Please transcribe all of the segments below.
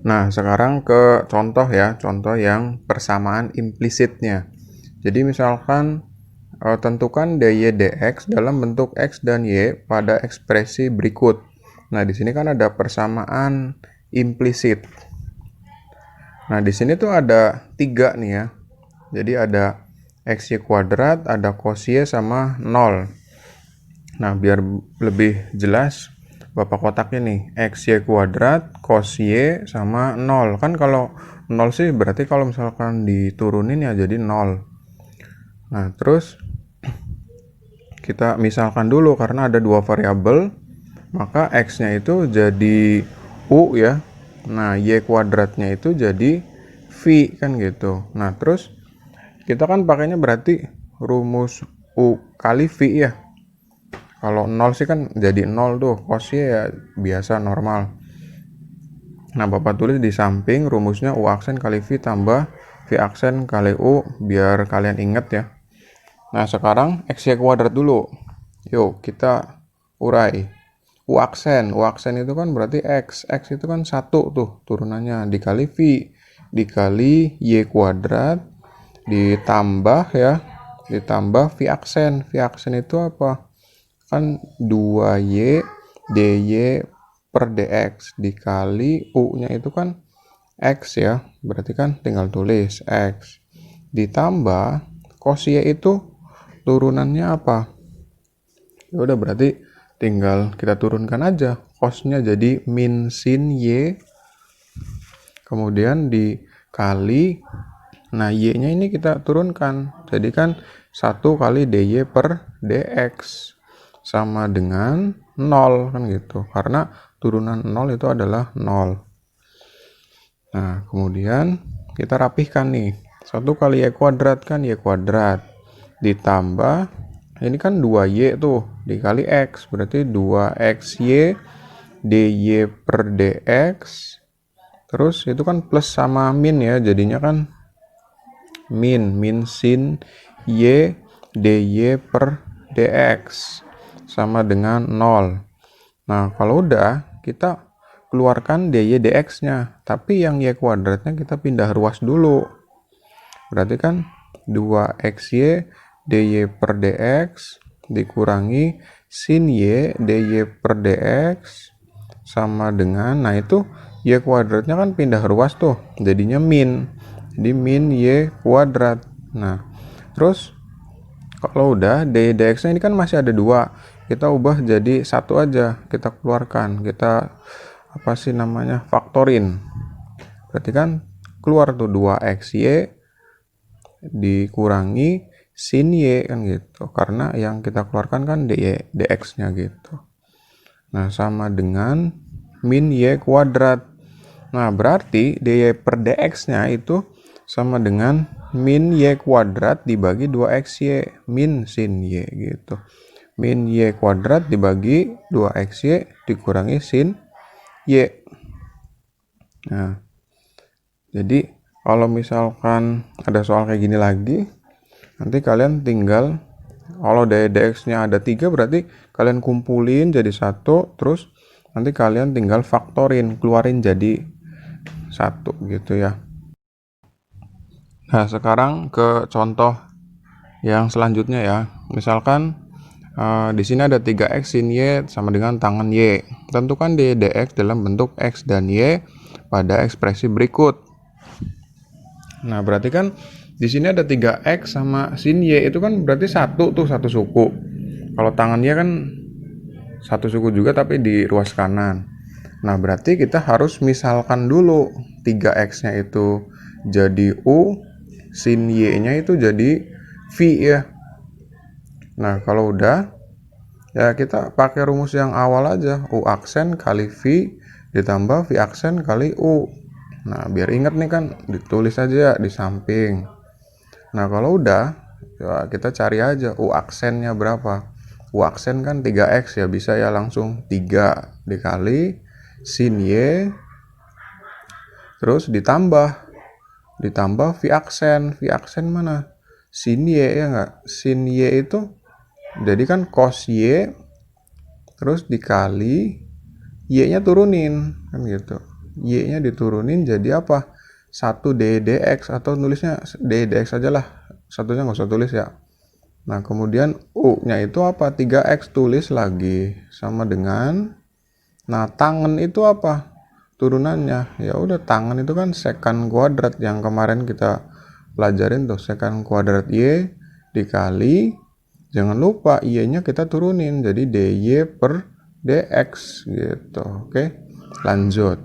Nah, sekarang ke contoh ya, contoh yang persamaan implisitnya. Jadi misalkan tentukan dy dx dalam bentuk x dan y pada ekspresi berikut. Nah, di sini kan ada persamaan implisit. Nah, di sini tuh ada 3 nih ya. Jadi ada xy kuadrat, ada cos y sama 0. Nah, biar lebih jelas, Bapak kotaknya nih, xy kuadrat, cos y sama 0. Kan kalau 0 sih berarti kalau misalkan diturunin ya jadi 0. Nah, terus kita misalkan dulu karena ada dua variabel, maka x-nya itu jadi u ya. Nah, y kuadratnya itu jadi v kan gitu. Nah, terus kita kan pakainya berarti rumus u kali v ya. Kalau 0 sih kan jadi 0 tuh, cos-nya ya biasa normal. Nah, Bapak tulis di samping rumusnya u aksen kali v tambah v aksen kali u biar kalian inget ya. Nah, sekarang xy kuadrat dulu. Yuk, kita urai. U aksen itu kan berarti x. X itu kan 1 tuh turunannya dikali v dikali y kuadrat ditambah ya, ditambah v aksen. V aksen itu apa? Kan 2y dy per dx dikali u-nya itu kan x ya, berarti kan tinggal tulis x ditambah cos y itu turunannya apa ya, udah berarti tinggal kita turunkan aja cosnya jadi min sin y, kemudian dikali, nah y nya ini kita turunkan jadi kan 1 kali dy per dx sama dengan 0 kan gitu, karena turunan 0 itu adalah 0. Nah, kemudian kita rapihkan nih. 1 kali y kuadrat kan y kuadrat ditambah ini kan 2y tuh dikali x, berarti 2xy dy per dx, terus itu kan plus sama min ya, jadinya kan min sin y dy per dx sama dengan 0. Nah, kalau udah kita keluarkan dy dx-nya, tapi yang y kuadratnya kita pindah ruas dulu. Berarti kan 2xy dy per dx dikurangi sin y dy per dx sama dengan, nah itu y kuadratnya kan pindah ruas tuh, jadinya min. Jadi min y kuadrat. Nah, terus kalau udah dy dx-nya ini kan masih ada 2, kita ubah jadi 1 aja, kita keluarkan, kita apa sih namanya, faktorin. Berarti kan keluar tuh 2xy dikurangi sin y kan gitu, karena yang kita keluarkan kan dy dx-nya gitu. Nah, sama dengan min y kuadrat. Nah, berarti dy per dx-nya itu sama dengan min y kuadrat dibagi 2xy min sin y gitu. Min y kuadrat dibagi 2xy dikurangi sin y. Nah, jadi kalau misalkan ada soal kayak gini lagi, nanti kalian tinggal, kalau dy dx-nya ada 3 berarti kalian kumpulin jadi 1, terus nanti kalian tinggal faktorin, keluarin jadi 1 gitu ya. Nah, sekarang ke contoh yang selanjutnya ya. Misalkan di sini ada 3x sin y sama dengan tangan y. Tentukan dy dx dalam bentuk x dan y pada ekspresi berikut. Nah, berarti kan di sini ada 3x sama sin y, itu kan berarti 1 tuh, 1 suku. Kalau tangan y kan 1 suku juga tapi di ruas kanan. Nah, berarti kita harus misalkan dulu 3x-nya itu jadi u, sin y-nya itu jadi v ya. Nah, kalau udah ya kita pakai rumus yang awal aja, u aksen kali v ditambah v aksen kali u. Nah, biar ingat nih kan ditulis aja di samping. Nah, kalau udah ya kita cari aja u aksennya berapa. U aksen kan 3x ya, bisa ya langsung 3 dikali sin y terus ditambah v aksen. V aksen mana? Sin y ya enggak? Sin y itu jadi kan cos y terus dikali y-nya turunin kan gitu. y-nya diturunin jadi apa? 1 dy dx, atau nulisnya dy dx aja lah, satunya nggak usah tulis ya. Nah, kemudian u-nya itu apa? 3x, tulis lagi sama dengan, nah tangen itu apa? Turunannya. Ya udah, tangen itu kan secant kuadrat yang kemarin kita pelajarin tuh, secant kuadrat y dikali, jangan lupa y-nya kita turunin jadi dy per dx gitu. Oke, lanjut.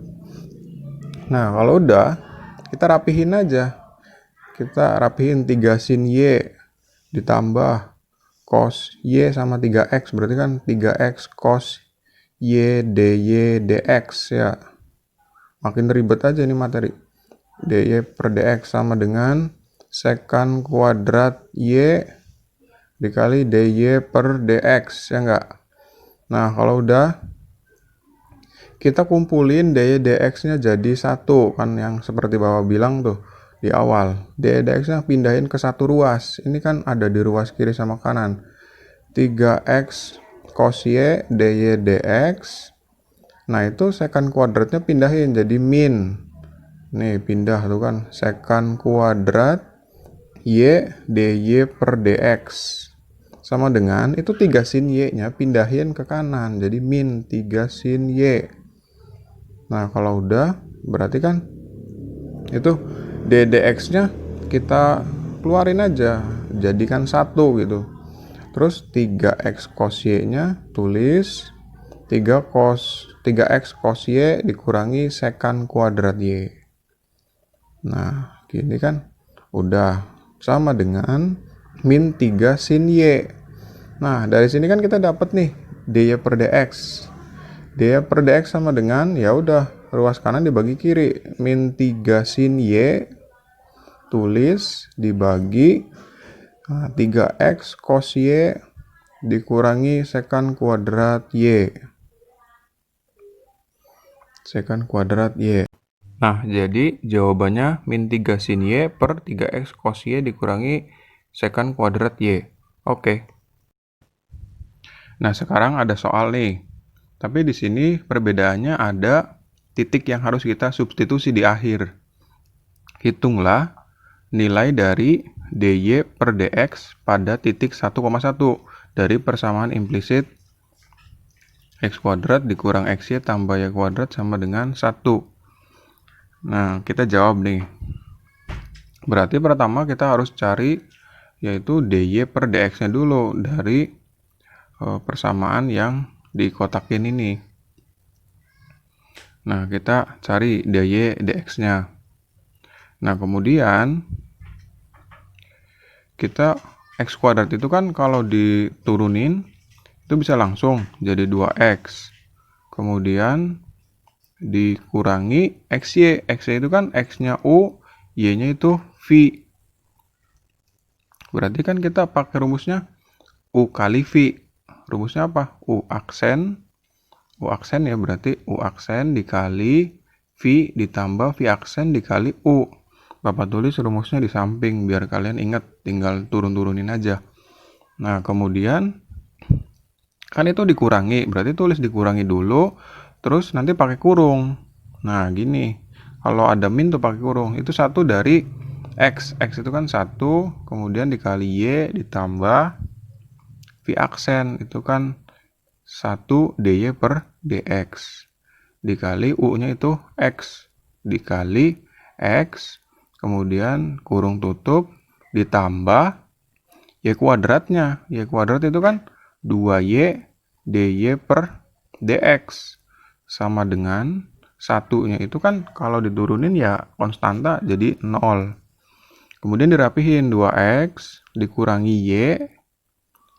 Nah, kalau udah, kita rapihin aja. Kita rapihin 3 sin y ditambah cos y sama 3x, berarti kan 3x cos y dy dx ya. Makin ribet aja nih materi. dy per dx sama dengan secant kuadrat y dikali dy per dx, ya enggak? Nah, kalau udah, kita kumpulin dy dx-nya jadi 1, kan yang seperti Bapak bilang tuh di awal. Dy dx-nya pindahin ke satu ruas. Ini kan ada di ruas kiri sama kanan. 3x cos y dy dx. Nah, itu secant kuadratnya pindahin jadi min. Nih, pindah tuh kan. Secant kuadrat y dy per dx. Sama dengan, itu 3 sin y-nya pindahin ke kanan. Jadi min 3 sin y. Nah, kalau udah, berarti kan itu ddx-nya kita keluarin aja, jadikan 1 gitu. Terus 3x cos y-nya tulis 3x cos y dikurangi secant kuadrat y. Nah, gini kan udah, sama dengan min 3 sin y. Nah, dari sini kan kita dapat nih dy per dx. dy per dx sama dengan, ya udah, ruas kanan dibagi kiri, min 3 sin y tulis dibagi 3x cos y dikurangi secant kuadrat y. Secant kuadrat y. Nah, jadi jawabannya min 3 sin y per 3x cos y dikurangi secant kuadrat y. Oke. Nah, sekarang ada soal nih. Tapi di sini perbedaannya ada titik yang harus kita substitusi di akhir. Hitunglah nilai dari dy per dx pada titik 1,1 dari persamaan implisit x kuadrat dikurang xy tambah y kuadrat sama dengan 1. Nah, kita jawab nih. Berarti pertama kita harus cari yaitu dy per dx-nya dulu dari persamaan yang dikotakin ini. Nah, kita cari dy dx-nya. Nah, kemudian kita x kuadrat itu kan kalau diturunin itu bisa langsung jadi 2x. Kemudian dikurangi xy. Xy itu kan x-nya u, y-nya itu v. Berarti kan kita pakai rumusnya u kali v. Rumusnya apa? U aksen ya, berarti u aksen dikali v ditambah v aksen dikali u. Bapak tulis rumusnya di samping biar kalian ingat, tinggal turun-turunin aja. Nah, kemudian kan itu dikurangi, berarti tulis dikurangi dulu, terus nanti pakai kurung. Nah, gini, kalau ada min tuh pakai kurung, itu 1 dari x. X itu kan 1, kemudian dikali y ditambah v aksen, itu kan 1 dy per dx. Dikali u-nya itu x, dikali x, kemudian kurung tutup, ditambah y kuadratnya. Y kuadrat itu kan 2y dy per dx. Sama dengan 1-nya itu kan kalau diturunin ya konstanta, jadi 0. Kemudian dirapihin 2x dikurangi y,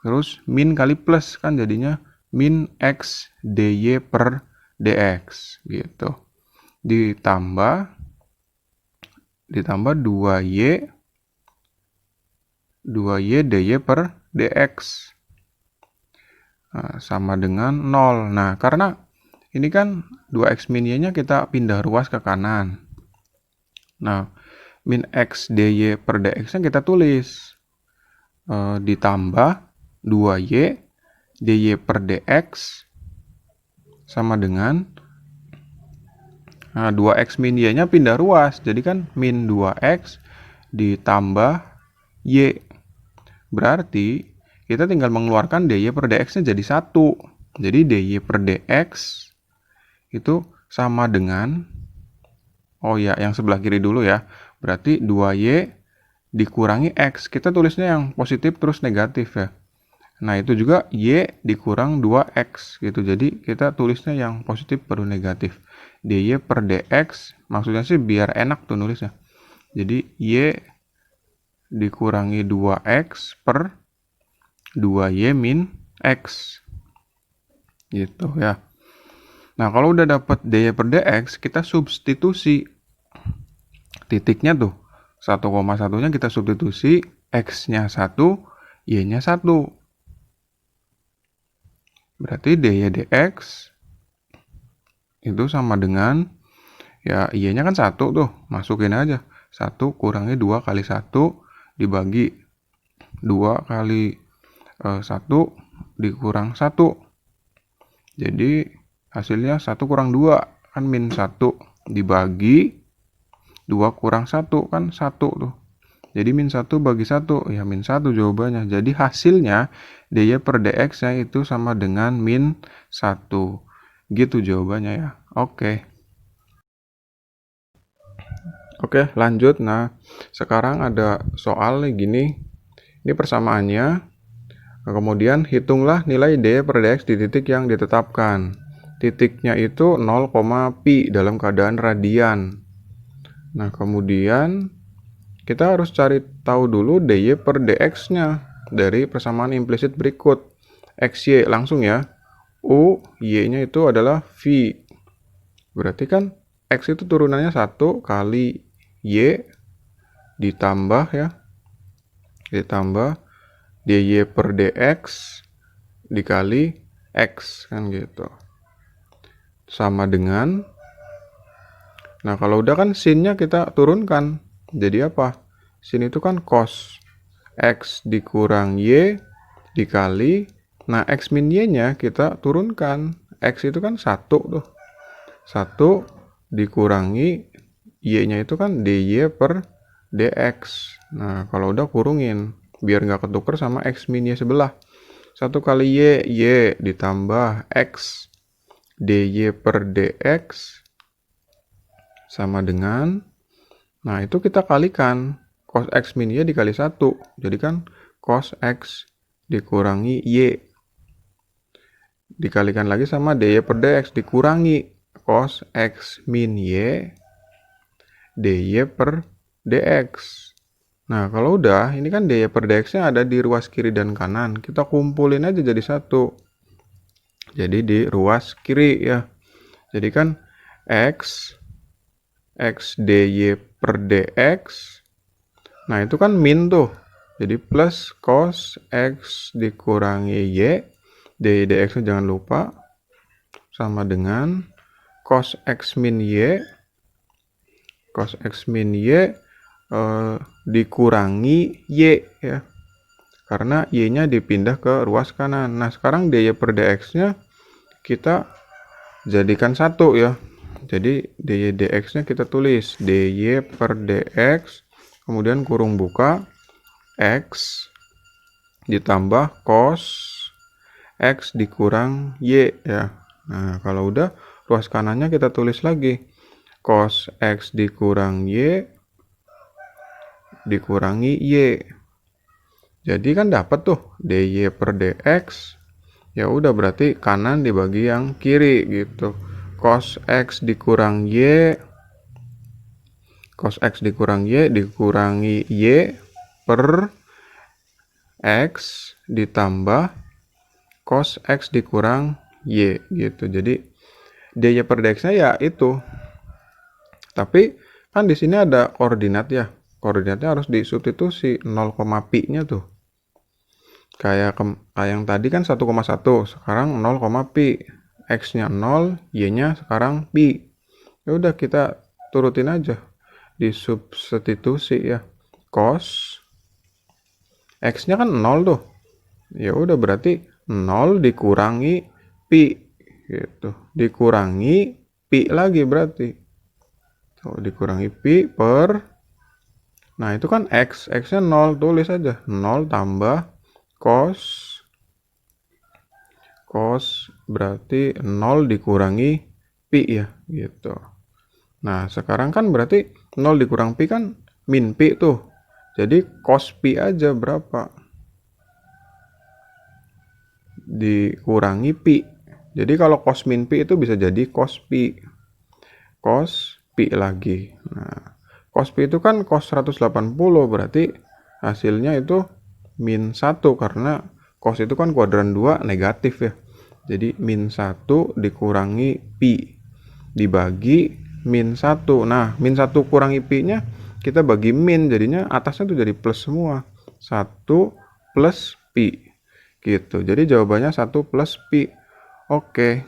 terus min kali plus, kan jadinya min x dy per dx gitu. Ditambah 2y dy per dx. Nah, sama dengan 0. Nah, karena ini kan 2x min y-nya kita pindah ruas ke kanan. Nah, min x dy per dx-nya kita tulis. Ditambah 2y dy per dx sama dengan Nah, 2x min y-nya pindah ruas. Jadi kan min 2x ditambah y. Berarti kita tinggal mengeluarkan dy per dx-nya jadi 1. Jadi dy per dx itu sama dengan, oh ya, yang sebelah kiri dulu ya. Berarti 2y dikurangi x. Kita tulisnya yang positif terus negatif ya. Nah, itu juga y dikurang 2x gitu. Jadi kita tulisnya yang positif baru negatif. dy per dx, maksudnya sih biar enak tuh nulisnya. Jadi y dikurangi 2x per 2y min x. Gitu ya. Nah, kalau udah dapat dy per dx, kita substitusi. Titiknya tuh, 1,1-nya kita substitusi, x-nya 1, y-nya 1. Berarti dy dx itu sama dengan, ya y-nya kan 1 tuh, masukin aja. 1 kurangi 2 kali 1 dibagi 2 kali 1 dikurang 1. Jadi hasilnya 1 kurang 2, kan min 1 dibagi 2 kurang 1, kan 1 tuh. Jadi min 1 bagi 1, ya min 1 jawabannya. Jadi hasilnya dy per dx-nya itu sama dengan min 1. Gitu jawabannya ya. Oke. Oke, lanjut. Nah, sekarang ada soal nih gini. Ini persamaannya. Nah, kemudian hitunglah nilai dy per dx di titik yang ditetapkan. Titiknya itu 0, pi dalam keadaan radian. Nah, kemudian kita harus cari tahu dulu dy per dx-nya dari persamaan implisit berikut. Xy langsung ya. U, y-nya itu adalah v. Berarti kan x itu turunannya 1 kali y ditambah ya. Ditambah dy per dx dikali x kan gitu. Sama dengan, nah kalau udah kan sinnya kita turunkan. Jadi apa? Sin itu kan cos x dikurang y dikali, nah x min y-nya kita turunkan. X itu kan 1 tuh. 1 dikurangi y-nya itu kan dy per dx. Nah, kalau udah kurungin biar nggak ketuker sama x min y sebelah. 1 kali y ditambah x dy per dx sama dengan, nah itu kita kalikan cos x min y dikali 1. Jadi kan cos x dikurangi y dikalikan lagi sama dy per dx dikurangi cos x min y dy per dx. Nah, kalau udah, ini kan dy per dx-nya ada di ruas kiri dan kanan. Kita kumpulin aja jadi 1. Jadi di ruas kiri ya. Jadi kan x dy per dx. Nah, itu kan min tuh. Jadi plus cos x dikurangi y. Dy dx-nya jangan lupa. Sama dengan cos x min y. Cos x min y dikurangi y ya. Karena y-nya dipindah ke ruas kanan. Nah, sekarang dy per dx-nya kita jadikan 1 ya. Jadi dy dx-nya kita tulis dy per dx, kemudian kurung buka x ditambah cos x dikurang y ya. Nah, kalau udah ruas kanannya kita tulis lagi cos x dikurang y dikurangi y. Jadi kan dapat tuh dy per dx. Ya udah berarti kanan dibagi yang kiri gitu. Cos x dikurang y, cos x dikurang y dikurangi y per x ditambah cos x dikurang y gitu. Jadi dy per dx-nya ya itu. Tapi kan di sini ada koordinat ya. Koordinatnya harus disubstitusi 0, pi-nya tuh. Kayak yang tadi kan 1,1, sekarang 0, pi. X-nya 0, y-nya sekarang pi. Ya udah kita turutin aja. Disubstitusi ya. Cos X-nya kan 0 tuh. Ya udah berarti 0 dikurangi pi gitu. Dikurangi pi lagi berarti. Tuh, dikurangi pi per, nah itu kan x-nya 0, tulis aja 0 tambah cos berarti 0 dikurangi pi ya, gitu. Nah, sekarang kan berarti 0 dikurang pi kan min pi tuh. Jadi cos pi aja berapa? Dikurangi pi. Jadi kalau cos min pi itu bisa jadi cos pi. Cos pi lagi. Nah, cos pi itu kan cos 180, berarti hasilnya itu min 1 karena cos itu kan kuadran 2 negatif ya. Jadi min 1 dikurangi pi dibagi min 1. Nah, min 1 kurangi pi-nya kita bagi min, jadinya atasnya tuh jadi plus semua. 1 plus pi. Gitu. Jadi jawabannya 1 plus pi. Oke.